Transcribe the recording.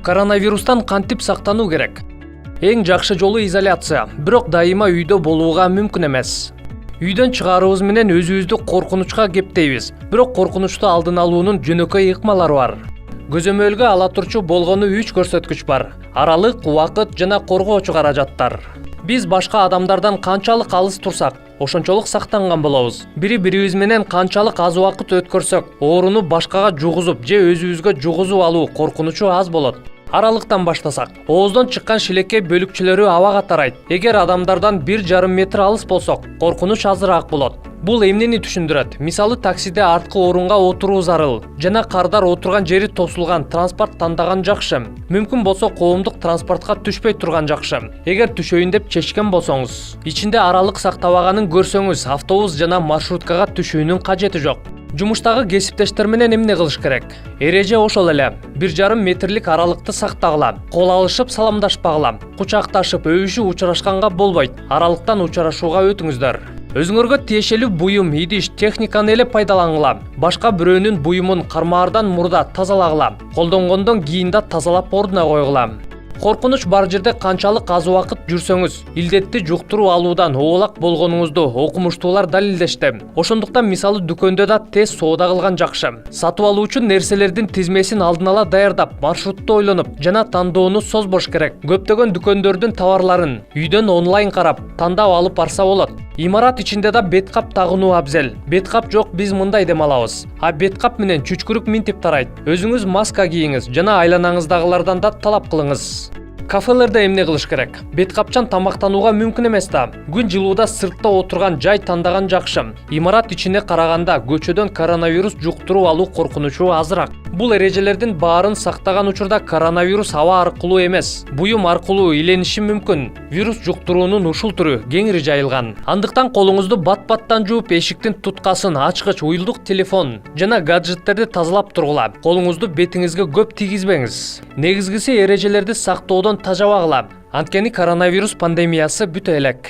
Коронавирустан кантип сактануу керек? Эң жакшы жолу изоляция, бирок дайыма үйдө болууга мүмкүн эмес. Үйдөн чыгарыбыз менен өзүбүздү коркунучка кептейбиз, бирок коркунучту алдын алуунун жөнөкөй ыкмалары бар. Көзөмөлгө ала турчу болгону 3 көрсөткүч бар: аралык, убакыт жана коргоочу каражаттар. Биз башка адамдардан канчалык алыс турсак, ошончолук сактанган болобуз. Бири-бирибиз менен канчалык аз убакыт өткөрсөк, ооруну башкага жугузуп же өзүбүзгө жугузуп алуу коркунучу аз болот. Аралыктан баштасак, ооздон чыккан шилекей бөлүкчөлөрү абага тарайт. Эгер адамдардан 1,5 метр алыс болсок, коркунуч азыраак болот. Бул эмнени түшүндүрөт? Мисалы, таксиде арткы орунга отуруу зарыл жана кардар отурган жери тосулган транспорт тандаган жакшы. Мүмкүн болсо коомдук транспортко түшпөй турган жакшы. Эгер түшөйүн деп чечкен болсоңуз, ичинде аралык сактабаганын көрсөңүз, автобус жана маршруткага түшүүнүн кажети жок. Жумуштагы кесиптештер менен эмне кылыш керек? Эреже ошол эле. 1,5 метрлик аралыкты сактагыла. Кол алышып саламдашпагыла. Кучакташып, өбүшүп учурашканга болбойт. Аралыктан учурашууга өтүңүздөр. Өзүңөргө тиешелүү буюм, идиш, техниканы эле пайдалангыла. Башка бирөөнүн буюмун кармаардан мурда тазалагыла. Колдонгондон кийин да тазалап ордуна койгула. Коркунуч бар жерде канчалык аз убакыт жүрсөңүз, илдетти жуктуруу алуудан оолак болгонуңузду окумуштуулар далилдешти. Ошондуктан мисалы дүкөндө да тез соода кылган жакшы. Сатып алуу үчүн нерселердин тизмесин алдын ала даярдап, маршрутту ойлонуп жана тандоону созбош керек. Көптөгөн дүкөндөрдүн товарларын үйдөн онлайн карап, тандап алып барса болот. Имарат ичинде да беткап тагынуу абзел. Беткап жок, биз мындай дем алабыз. А беткап менен чүчкүрүк минтип тарайт. Өзүңүз маска кийиңиз жана айланаңыздагылардан да талап кылыңыз. Кафелерде эмне кылыш керек? Беткапчан тамактанууга мүмкүн эмес да. Күн жылууда сыртта отурган жай тандаган жакшы. Имарат ичине караганда көчөдөн коронавирус жуктуруу алуу коркунучу азыраак. Бул эрежелердин баарын сактаган учурда коронавирус аба аркылуу эмес, буюм аркылуу илениши мүмкүн. Вирус жуктуруунун ушул түрү кеңири жайылган. Андыктан колуңузду бат-баттан жууп, эшиктин туткасын, ачкыч, уюлдук телефон жана гаджеттерди тазалап тургула. Колуңузду бетиңизге көп тийгизбеңиз. Негизгиси эрежелерди сактоодон тажабагыла. Анткени коронавирус пандемиясы бүтө элек.